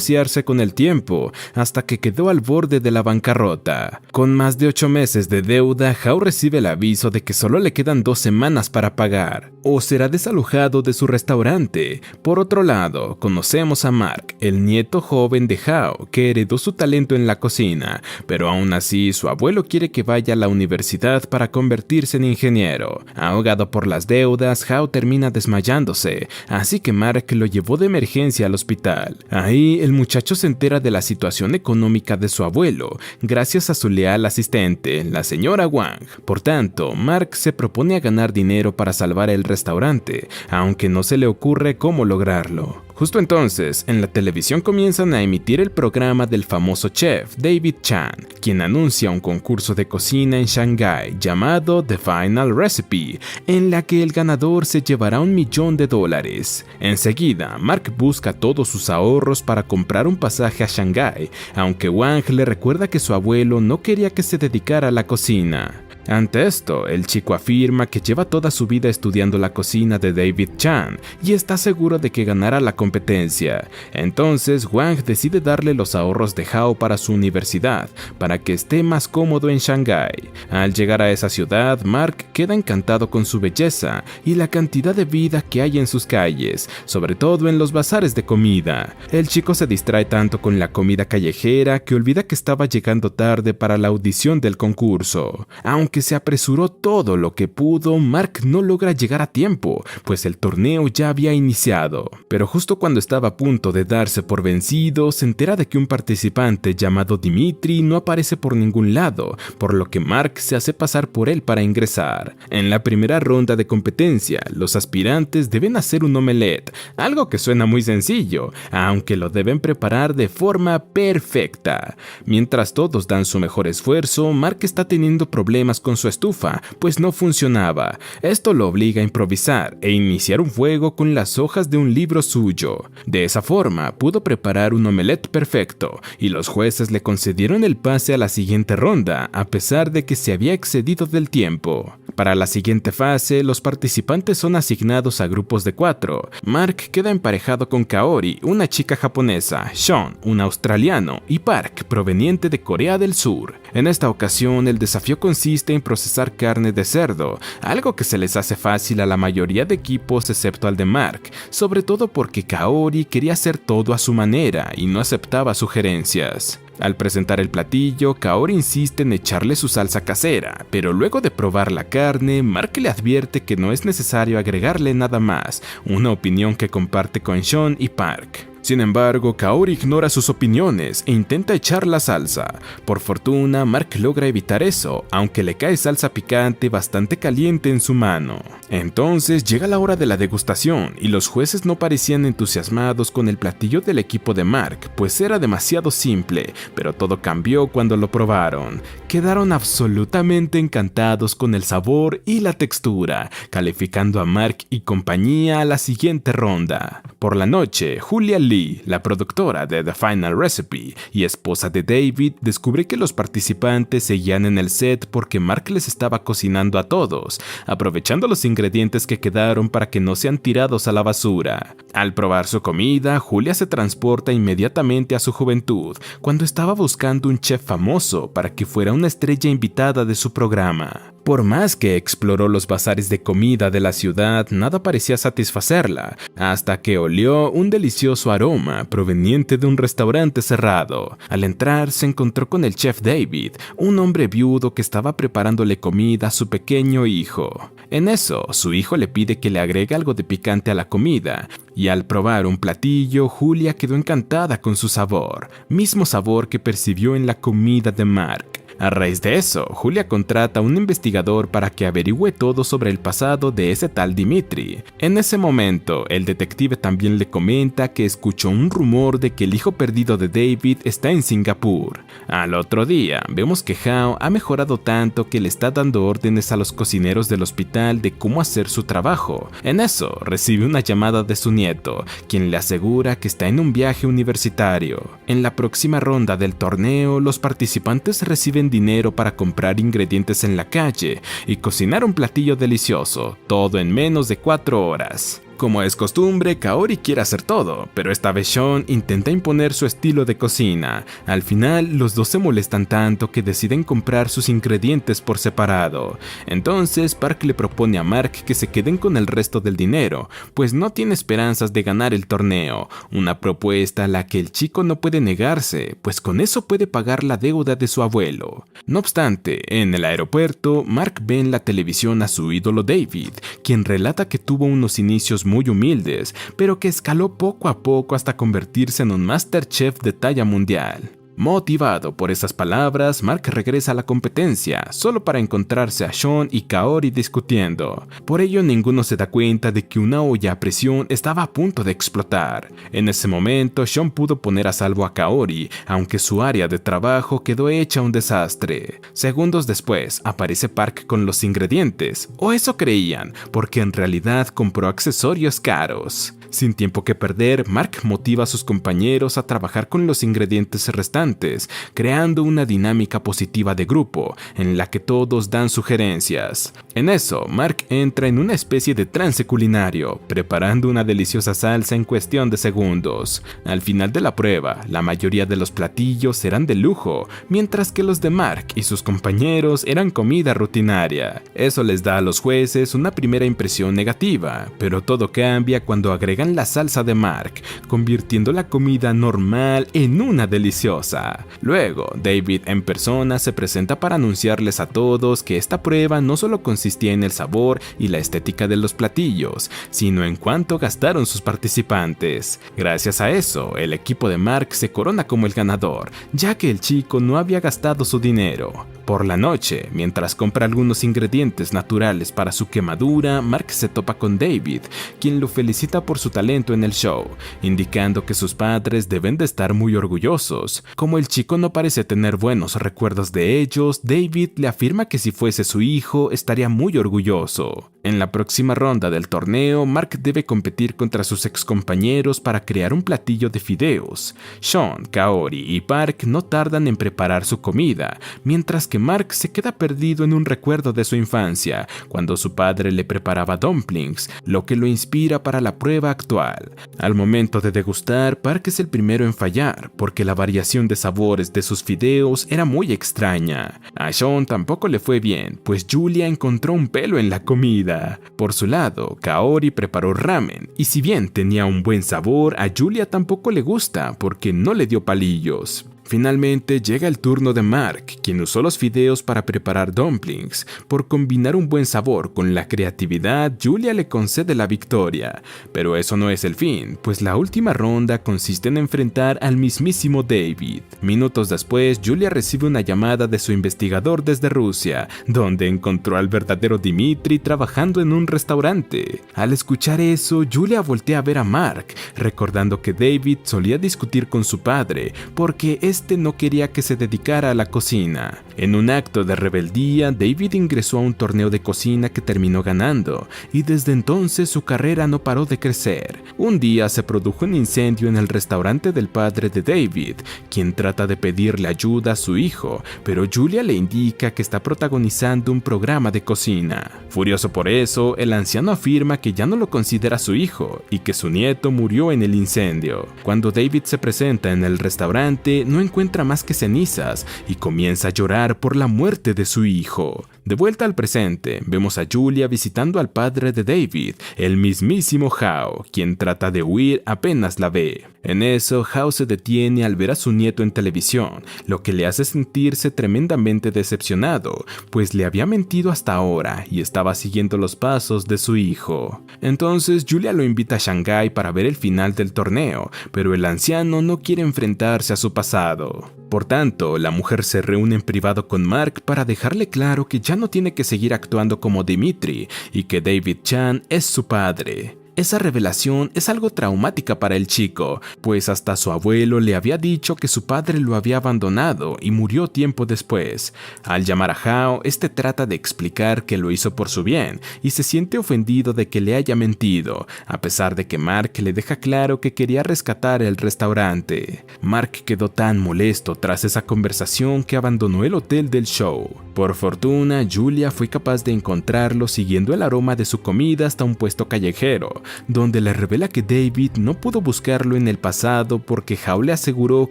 asociarse con el tiempo hasta que quedó al borde de la bancarrota. Con más de 8 meses de deuda, Hao recibe el aviso de que solo le quedan 2 semanas para pagar, o será desalojado de su restaurante. Por otro lado, conocemos a Mark, el nieto joven de Hao, que heredó su talento en la cocina, pero aún así su abuelo quiere que vaya a la universidad para convertirse en ingeniero. Ahogado por las deudas, Hao termina desmayándose, así que Mark lo llevó de emergencia al hospital. Ahí, el muchacho se entera de la situación económica de su abuelo, gracias a su leal asistente, la señora Wang. Por tanto, Mark se propone a ganar dinero para salvar el restaurante, aunque no se le ocurre cómo lograrlo. Justo entonces, en la televisión comienzan a emitir el programa del famoso chef David Chan, quien anuncia un concurso de cocina en Shanghái llamado The Final Recipe, en la que el ganador se llevará $1.000.000. Enseguida, Mark busca todos sus ahorros para comprar un pasaje a Shanghái, aunque Wang le recuerda que su abuelo no quería que se dedicara a la cocina. Ante esto, el chico afirma que lleva toda su vida estudiando la cocina de David Chan y está seguro de que ganará la competencia. Entonces, Wang decide darle los ahorros de Hao para su universidad, para que esté más cómodo en Shanghái. Al llegar a esa ciudad, Mark queda encantado con su belleza y la cantidad de vida que hay en sus calles, sobre todo en los bazares de comida. El chico se distrae tanto con la comida callejera que olvida que estaba llegando tarde para la audición del concurso. Aunque se apresuró todo lo que pudo, Mark no logra llegar a tiempo, pues el torneo ya había iniciado. Pero justo cuando estaba a punto de darse por vencido, se entera de que un participante llamado Dimitri no aparece por ningún lado, por lo que Mark se hace pasar por él para ingresar. En la primera ronda de competencia, los aspirantes deben hacer un omelette, algo que suena muy sencillo, aunque lo deben preparar de forma perfecta. Mientras todos dan su mejor esfuerzo, Mark está teniendo problemas con su estufa, pues no funcionaba. Esto lo obliga a improvisar e iniciar un fuego con las hojas de un libro suyo. De esa forma, pudo preparar un omelette perfecto, y los jueces le concedieron el pase a la siguiente ronda, a pesar de que se había excedido del tiempo. Para la siguiente fase, los participantes son asignados a grupos de 4. Mark queda emparejado con Kaori, una chica japonesa, Sean, un australiano, y Park, proveniente de Corea del Sur. En esta ocasión, el desafío consiste en procesar carne de cerdo, algo que se les hace fácil a la mayoría de equipos excepto al de Mark, sobre todo porque Kaori quería hacer todo a su manera y no aceptaba sugerencias. Al presentar el platillo, Kaori insiste en echarle su salsa casera, pero luego de probar la carne, Mark le advierte que no es necesario agregarle nada más, una opinión que comparte con Sean y Park. Sin embargo, Kaori ignora sus opiniones e intenta echar la salsa. Por fortuna, Mark logra evitar eso, aunque le cae salsa picante bastante caliente en su mano. Entonces llega la hora de la degustación y los jueces no parecían entusiasmados con el platillo del equipo de Mark, pues era demasiado simple, pero todo cambió cuando lo probaron. Quedaron absolutamente encantados con el sabor y la textura, calificando a Mark y compañía a la siguiente ronda. Por la noche, Julia Lee, la productora de The Final Recipe y esposa de David, descubre que los participantes seguían en el set porque Mark les estaba cocinando a todos, aprovechando los ingredientes que quedaron para que no sean tirados a la basura. Al probar su comida, Julia se transporta inmediatamente a su juventud, cuando estaba buscando un chef famoso para que fuera una estrella invitada de su programa. Por más que exploró los bazares de comida de la ciudad, nada parecía satisfacerla, hasta que olió un delicioso aroma proveniente de un restaurante cerrado. Al entrar, se encontró con el chef David, un hombre viudo que estaba preparándole comida a su pequeño hijo. En eso, su hijo le pide que le agregue algo de picante a la comida, y al probar un platillo, Julia quedó encantada con su sabor, mismo sabor que percibió en la comida de Mark. A raíz de eso, Julia contrata a un investigador para que averigüe todo sobre el pasado de ese tal Dimitri. En ese momento, el detective también le comenta que escuchó un rumor de que el hijo perdido de David está en Singapur. Al otro día, vemos que Hao ha mejorado tanto que le está dando órdenes a los cocineros del hospital de cómo hacer su trabajo. En eso, recibe una llamada de su nieto, quien le asegura que está en un viaje universitario. En la próxima ronda del torneo, los participantes reciben dinero para comprar ingredientes en la calle y cocinar un platillo delicioso, todo en menos de 4 horas. Como es costumbre, Kaori quiere hacer todo, pero esta vez Sean intenta imponer su estilo de cocina. Al final, los dos se molestan tanto que deciden comprar sus ingredientes por separado. Entonces, Park le propone a Mark que se queden con el resto del dinero, pues no tiene esperanzas de ganar el torneo, una propuesta a la que el chico no puede negarse, pues con eso puede pagar la deuda de su abuelo. No obstante, en el aeropuerto, Mark ve en la televisión a su ídolo David, quien relata que tuvo unos inicios muy humildes, pero que escaló poco a poco hasta convertirse en un MasterChef de talla mundial. Motivado por esas palabras, Mark regresa a la competencia, solo para encontrarse a Sean y Kaori discutiendo. Por ello, ninguno se da cuenta de que una olla a presión estaba a punto de explotar. En ese momento, Sean pudo poner a salvo a Kaori, aunque su área de trabajo quedó hecha un desastre. Segundos después, aparece Park con los ingredientes, o eso creían, porque en realidad compró accesorios caros. Sin tiempo que perder, Mark motiva a sus compañeros a trabajar con los ingredientes restantes, creando una dinámica positiva de grupo, en la que todos dan sugerencias. En eso, Mark entra en una especie de trance culinario, preparando una deliciosa salsa en cuestión de segundos. Al final de la prueba, la mayoría de los platillos eran de lujo, mientras que los de Mark y sus compañeros eran comida rutinaria. Eso les da a los jueces una primera impresión negativa, pero todo cambia cuando agregan la salsa de Mark, convirtiendo la comida normal en una deliciosa. Luego, David en persona se presenta para anunciarles a todos que esta prueba no solo consistía en el sabor y la estética de los platillos, sino en cuánto gastaron sus participantes. Gracias a eso, el equipo de Mark se corona como el ganador, ya que el chico no había gastado su dinero. Por la noche, mientras compra algunos ingredientes naturales para su quemadura, Mark se topa con David, quien lo felicita por su talento en el show, indicando que sus padres deben de estar muy orgullosos. Como el chico no parece tener buenos recuerdos de ellos, David le afirma que si fuese su hijo estaría muy orgulloso. En la próxima ronda del torneo, Mark debe competir contra sus excompañeros para crear un platillo de fideos. Sean, Kaori y Park no tardan en preparar su comida, mientras que Mark se queda perdido en un recuerdo de su infancia, cuando su padre le preparaba dumplings, lo que lo inspira para la prueba actual. Al momento de degustar, Park es el primero en fallar, porque la variación de sabores de sus fideos era muy extraña. A Sean tampoco le fue bien, pues Julia encontró un pelo en la comida. Por su lado, Kaori preparó ramen, y si bien tenía un buen sabor, a Julia tampoco le gusta, porque no le dio palillos. Finalmente llega el turno de Mark, quien usó los fideos para preparar dumplings. Por combinar un buen sabor con la creatividad, Julia le concede la victoria. Pero eso no es el fin, pues la última ronda consiste en enfrentar al mismísimo David. Minutos después, Julia recibe una llamada de su investigador desde Rusia, donde encontró al verdadero Dimitri trabajando en un restaurante. Al escuchar eso, Julia voltea a ver a Mark, recordando que David solía discutir con su padre, porque este no quería que se dedicara a la cocina. En un acto de rebeldía, David ingresó a un torneo de cocina que terminó ganando, y desde entonces su carrera no paró de crecer. Un día se produjo un incendio en el restaurante del padre de David, quien trata de pedirle ayuda a su hijo, pero Julia le indica que está protagonizando un programa de cocina. Furioso por eso, el anciano afirma que ya no lo considera su hijo, y que su nieto murió en el incendio. Cuando David se presenta en el restaurante, no encuentra más que cenizas y comienza a llorar por la muerte de su hijo. De vuelta al presente, vemos a Julia visitando al padre de David, el mismísimo Hao, quien trata de huir apenas la ve. En eso, Hao se detiene al ver a su nieto en televisión, lo que le hace sentirse tremendamente decepcionado, pues le había mentido hasta ahora y estaba siguiendo los pasos de su hijo. Entonces, Julia lo invita a Shanghái para ver el final del torneo, pero el anciano no quiere enfrentarse a su pasado. Por tanto, la mujer se reúne en privado con Mark para dejarle claro que ya no tiene que seguir actuando como Dimitri y que David Chan es su padre. Esa revelación es algo traumática para el chico, pues hasta su abuelo le había dicho que su padre lo había abandonado y murió tiempo después. Al llamar a Hao, este trata de explicar que lo hizo por su bien y se siente ofendido de que le haya mentido, a pesar de que Mark le deja claro que quería rescatar el restaurante. Mark quedó tan molesto tras esa conversación que abandonó el hotel del show. Por fortuna, Julia fue capaz de encontrarlo siguiendo el aroma de su comida hasta un puesto callejero, donde le revela que David no pudo buscarlo en el pasado porque Hao le aseguró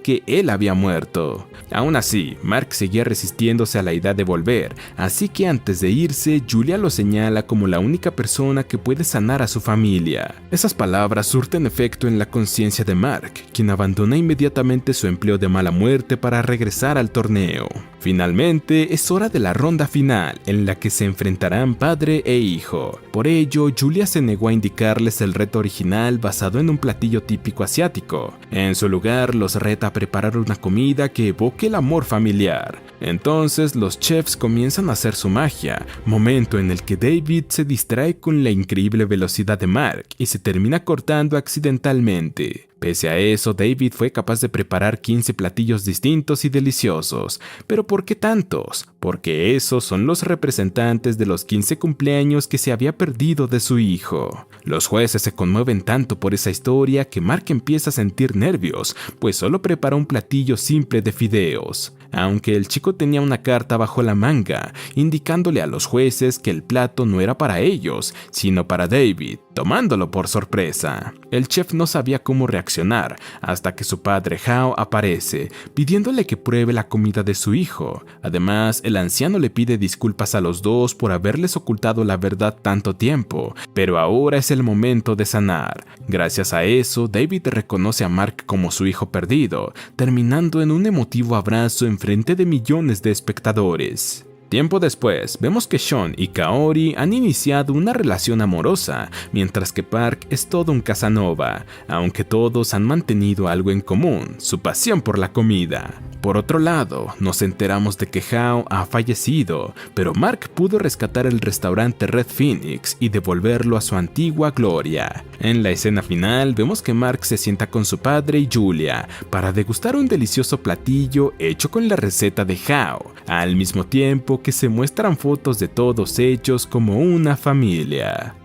que él había muerto. Aún así, Mark seguía resistiéndose a la idea de volver, así que antes de irse, Julia lo señala como la única persona que puede sanar a su familia. Esas palabras surten efecto en la conciencia de Mark, quien abandona inmediatamente su empleo de mala muerte para regresar al torneo. Finalmente, es hora de la ronda final, en la que se enfrentarán padre e hijo. Por ello, Julia se negó a indicarles el reto original basado en un platillo típico asiático. En su lugar, los reta a preparar una comida que evoque el amor familiar. Entonces, los chefs comienzan a hacer su magia, momento en el que David se distrae con la increíble velocidad de Mark y se termina cortando accidentalmente. Pese a eso, David fue capaz de preparar 15 platillos distintos y deliciosos. ¿Pero por qué tantos? Porque esos son los representantes de los 15 cumpleaños que se había perdido de su hijo. Los jueces se conmueven tanto por esa historia que Mark empieza a sentir nervios, pues solo prepara un platillo simple de fideos. Aunque el chico tenía una carta bajo la manga, indicándole a los jueces que el plato no era para ellos, sino para David, tomándolo por sorpresa. El chef no sabía cómo reaccionar, hasta que su padre Hao aparece, pidiéndole que pruebe la comida de su hijo. Además, el anciano le pide disculpas a los dos por haberles ocultado la verdad tanto tiempo, pero ahora es el momento de sanar. Gracias a eso, David reconoce a Mark como su hijo perdido, terminando en un emotivo abrazo en frente de millones de espectadores. Tiempo después, vemos que Sean y Kaori han iniciado una relación amorosa, mientras que Park es todo un Casanova, aunque todos han mantenido algo en común, su pasión por la comida. Por otro lado, nos enteramos de que Hao ha fallecido, pero Mark pudo rescatar el restaurante Red Phoenix y devolverlo a su antigua gloria. En la escena final, vemos que Mark se sienta con su padre y Julia para degustar un delicioso platillo hecho con la receta de Hao, al mismo tiempo que se muestran fotos de todos ellos como una familia.